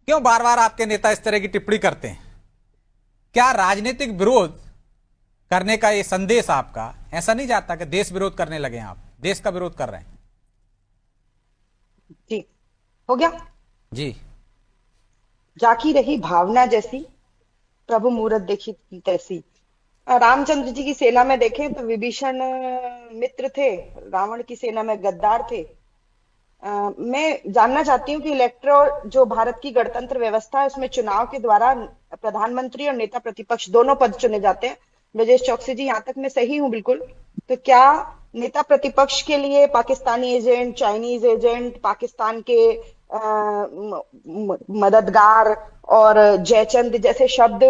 क्यों बार बार आपके नेता इस तरह की टिप्पणी करते हैं? क्या राजनीतिक विरोध करने का ये संदेश आपका ऐसा नहीं जाता कि देश विरोध करने लगे हैं? आप देश का विरोध कर रहे हैं। जी। हो गया। जी। जाकी रही भावना जैसी, प्रभु मूरत देखी तैसी। रामचंद्र जी की सेना में देखें तो विभीषण मित्र थे, रावण की सेना में गद्दार थे। मैं जानना चाहती हूँ कि इलेक्ट्रो जो भारत की गणतंत्र व्यवस्था है उसमें चुनाव के द्वारा प्रधानमंत्री और नेता प्रतिपक्ष दोनों पद चुने जाते हैं। ब्रजेश चौकसी जी, यहाँ तक मैं सही हूँ बिल्कुल? तो क्या नेता प्रतिपक्ष के लिए Pakistani agent, Chinese agent, Pakistan के मददगार और जयचंद जैसे शब्द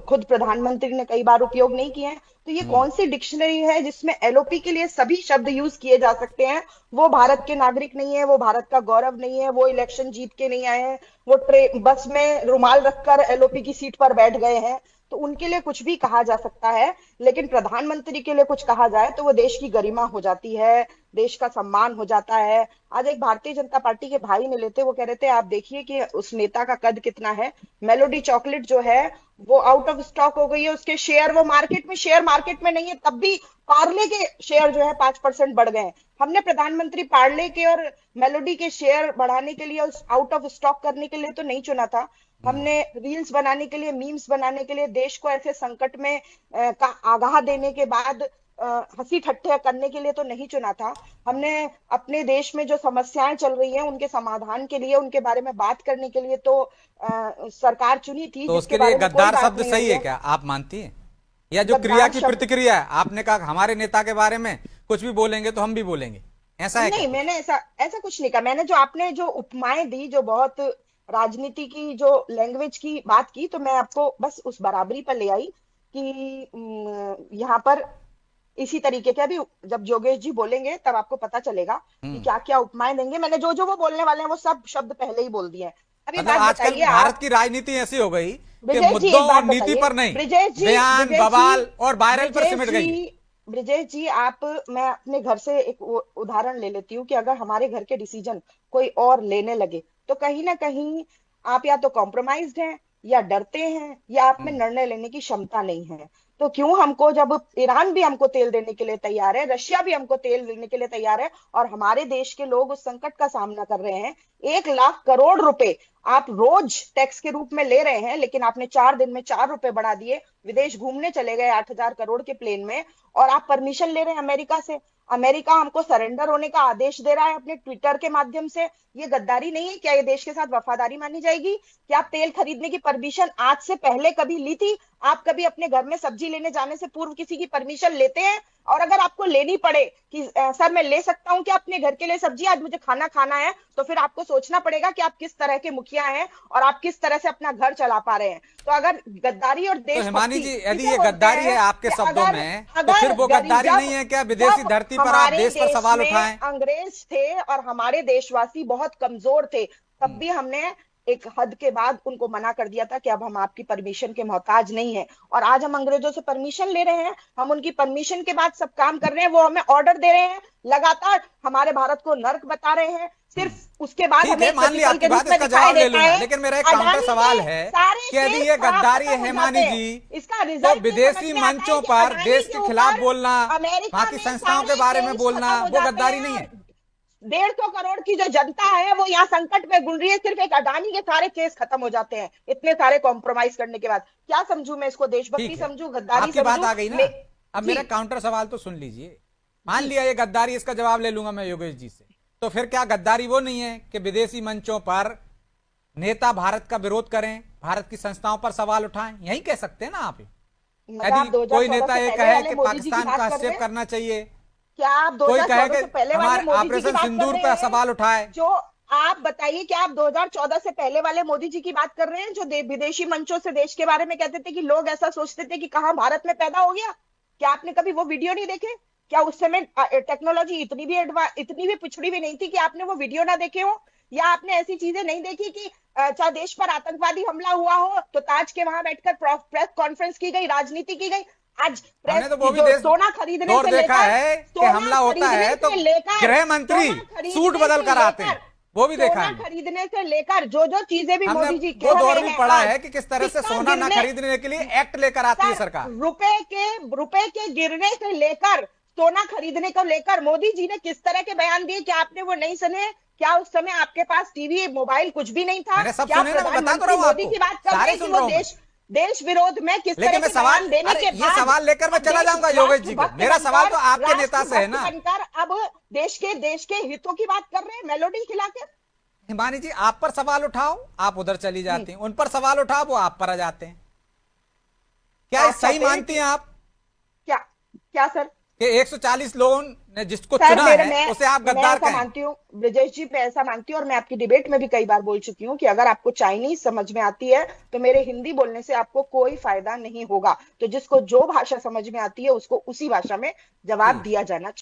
खुद प्रधानमंत्री ने कई बार उपयोग नहीं किए हैं? तो ये कौन सी डिक्शनरी है जिसमें एलओपी के लिए सभी शब्द यूज किए जा सकते हैं? वो भारत के नागरिक नहीं है, वो भारत का गौरव नहीं है, वो इलेक्शन जीत के नहीं आए हैं, वो बस में रुमाल रखकर एलओपी की सीट पर बैठ गए हैं। तो उनके लिए कुछ भी कहा जा सकता है, लेकिन प्रधानमंत्री के लिए कुछ कहा जाए तो वो देश की गरिमा हो जाती है, देश का सम्मान हो जाता है। आज एक भारतीय जनता पार्टी के भाई मिले थे, वो कह रहे थे आप देखिए कि उस नेता का कद कितना है। मेलोडी चॉकलेट जो है वो आउट ऑफ स्टॉक हो गई है, उसके शेयर वो शेयर मार्केट में नहीं है, तब भी पार्ले के शेयर जो है 5% बढ़ गए हैं। हमने प्रधानमंत्री पार्ले के और मेलोडी के शेयर बढ़ाने के लिए, उस आउट ऑफ स्टॉक करने के लिए तो नहीं चुना था। हमने रील्स बनाने के लिए, मीम्स बनाने के लिए, देश को ऐसे संकट में का आगाह देने के बाद हंसी ठट्ठे करने के लिए तो नहीं चुना था। हमने अपने देश में जो समस्याएं चल रही हैं उनके समाधान के लिए, उनके बारे में बात करने के लिए तो सरकार चुनी थी, तो जिसके उसके लिए बारे में कोई गद्दार बात शब्द नहीं सही हुई है है। क्या, आप मानती हैं? या जो क्रिया गद्दार की शब्द प्रतिक्रिया है, आपने कहा हमारे नेता के बारे में कुछ भी बोलेंगे तो हम भी बोलेंगे, ऐसा है क्या नहीं, कुछ? मैंने ऐसा ऐसा कुछ नहीं कहा। मैंने जो आपने जो उपमाएं दी, जो बहुत राजनीति की जो लैंग्वेज की बात की, तो मैं आपको बस उस बराबरी पर ले आई कि यहाँ पर इसी तरीके के अभी जब योगेश जी बोलेंगे तब आपको पता चलेगा कि हम्म। क्या क्या उपमाएं देंगे। मैंने जो जो वो बोलने वाले हैं वो सब शब्द पहले ही बोल दिए हैं। अब ये मतलब बात आजकल बताइए भारत आप। की राजनीति ऐसी हो गई कि ब्रिजेश जी मुद्दों एक और बात नीति बताइए। पर नहीं, ब्रिजेश जी, बयान ब्रिजेश जी, बवाल और वायरल पर ब्रिजेश सिमट जी, गई है। ब्रिजेश जी, आप, मैं अपने घर से एक उदाहरण ले लेती हूँ कि अगर हमारे घर के डिसीजन कोई और लेने लगे तो कहीं ना कहीं आप या तो कॉम्प्रोमाइज्ड हैं, या डरते हैं, या आप में हम्म। निर्णय लेने की क्षमता नहीं है। तो क्यों हमको, जब ईरान भी हमको तेल देने के लिए तैयार है, रशिया भी हमको तेल देने के लिए तैयार है, और हमारे देश के लोग उस संकट का सामना कर रहे हैं, 1 लाख करोड़ रुपए आप रोज टैक्स के रूप में ले रहे हैं, लेकिन आपने 4 दिन में 4 रुपए बढ़ा दिए, विदेश घूमने चले गए 8,000 करोड़ के प्लेन में, और आप परमिशन ले रहे हैं अमेरिका से। अमेरिका हमको सरेंडर होने का आदेश दे रहा है अपने ट्विटर के माध्यम से। ये गद्दारी नहीं है क्या? ये देश के साथ वफादारी मानी जाएगी क्या? आप तेल खरीदने की परमिशन आज से पहले कभी ली थी? आप कभी अपने घर में सब्जी लेने जाने से पूर्व किसी की परमिशन लेते हैं? और अगर आपको लेनी पड़े कि सर मैं ले सकता हूं कि अपने घर के लिए सब्जी, आज मुझे खाना खाना है, तो फिर आपको सोचना पड़ेगा कि आप किस तरह के मुखिया हैं और आप किस तरह से अपना घर चला पा रहे हैं। तो अगर गद्दारी और तो हिमानी देशभक्ति जी, यदि इसे ये बोलते गद्दारी है हैं आपके कि शब्दों अगर में, तो फिर अगर वो गद्दारी जब नहीं है क्या विदेशी जब धरती पर आप हमारे देश पर देश सवाल में उठाएं? अंग्रेज थे और हमारे देशवासी बहुत कमजोर थे, तब हम्म। भी हमने एक हद के बाद उनको मना कर दिया था कि अब हम आपकी परमिशन के मोहताज नहीं है। और आज हम अंग्रेजों से परमिशन ले रहे हैं, हम उनकी परमिशन के बाद सब काम कर रहे हैं, वो हमें ऑर्डर दे रहे हैं, लगातार हमारे भारत को नर्क बता रहे हैं, हम्म। सिर्फ उसके बाद ठीक हमें है, एक मान लिया प्रतिफल आपकी के रूप बात, में इसका दिखाई जवाब ले देता लूंगा, है। लेकिन मेरा एक काउंटर अडानी सवाल के है सारे कि यदि केस ये खराब गद्दारी खत्म है हो जाते हेमानी हैं। जी, इसका तो रिजल्ट ये समझ विदेशी में आता है मंचों कि पर अडानी देश के के खिलाफ ऊपर बोलना, वहां अमेरिका की में संस्थाओं के सारे बारे में केस बोलना, खत्म हो वो जाते गद्दारी हैं, नहीं और है? 150 करोड़ की जो जनता है वो यहाँ संकट में गुल रही है, सिर्फ एक अडानी के सारे केस खत्म हो जाते हैं इतने सारे कॉम्प्रोमाइज करने के बाद। क्या समझू मैं इसको? देशभक्ति ठीक है, समझू, गद्दारी आपकी बात समझू? आ गई ना। अब जी, मेरा काउंटर सवाल तो सुन लीजिए। मान जी। लिया ये गद्दारी, इसका जवाब ले लूंगा मैं योगेश जी से। तो फिर क्या गद्दारी वो नहीं है कि विदेशी मंचों पर नेता भारत का विरोध करें, भारत की संस्थाओं पर सवाल उठाएं? यही कह सकते हैं ना आप। मगर यदि आप कोई 2014 नेता से ये पहले कहे वाले कि मोदी जी की पाकिस्तान का बात कर रहे हस्तक्षेप हैं? करना चाहिए, क्या आप कोई कहे 2014 कि से पहले वाले हमारे मोदी जी की ऑपरेशन बात कर सिंदूर रहे पर हैं? सवाल उठाए? जो आप बताइए, क्या आप 2014 से पहले वाले मोदी जी की बात कर रहे हैं, जो विदेशी मंचों से देश के बारे में कहते थे कि लोग ऐसा सोचते थे कि कहां भारत में पैदा हो गया? क्या आपने कभी वो वीडियो नहीं देखे? क्या उस समय टेक्नोलॉजी इतनी भी पिछड़ी भी नहीं थी कि आपने वो वीडियो ना देखे हो? या आपने ऐसी चीजें नहीं देखी कि चाहे देश पर आतंकवादी हमला हुआ हो तो ताज के वहां बैठकर प्रेस कॉन्फ्रेंस की गई, राजनीति की गई? आज हमने प्रेस तो वो भी जो देश सोना खरीदने दौर से देखा लेकर है कि सोना हमला होता खरीदने है तो से लेकर गृह मंत्री सोना सूट खरीदने बदल से कर आते लेकर हैं। वो भी देखा सोना है खरीदने से लेकर जो जो चीजें भी हमने। मोदी जी वो कह दौर रहे भी हैं पढ़ा आज, है कि किस तरह से कितना सोना ना गिरने, खरीदने के लिए एक्ट लेकर आती है सर, सरकार। रुपए के गिरने से लेकर सोना खरीदने को लेकर मोदी जी ने किस तरह के बयान दिए, क्या आपने वो नहीं सुने? क्या उस समय आपके पास टीवी मोबाइल कुछ भी नहीं था? मैंने सब क्या सुने ना, मैं बता तो रहा प्रधानमंत्री हूँ मोदी आपको, की बात कर रहे सारे हैं कि सुन वो रहा हूँ मैं। देश विरोध में किस तरह लेकिन मैं के सवाल, बयान देने अरे के ये बाद सवाल लेकर मैं अब चला देश जाऊंगा योगेश जी को। राष्ट्रभक्त मेरा सवाल तो बनकर, आपके नेता से है राष्ट्रभक्त ना। बनकर अब देश के हितों की बात कर रहे हैं मेलोडी खिलाकर। हिमानी जी, आप पर सवाल उठाओ, आप उधर चली जाती हैं, उन पर सवाल उठाओ, वो आप पर आ जाते हैं। क्या ये आप सही चाहते हैं मानती कि हैं आप क्या, क्या सर? कि 140 लोगों ने जिसको सर चुना मेरे है उसे आप मैं गद्दार ऐसा कहें? मानती हूँ ब्रजेश जी, मैं ऐसा मानती हूँ, और मैं आपकी डिबेट में भी कई बार बोल चुकी हूँ कि अगर आपको चाइनीज समझ में आती है तो मेरे हिंदी बोलने से आपको कोई फायदा नहीं होगा। तो जिसको जो भाषा समझ में आती है उसको उसी भाषा में जवाब ठीक। दिया जाना चाहिए।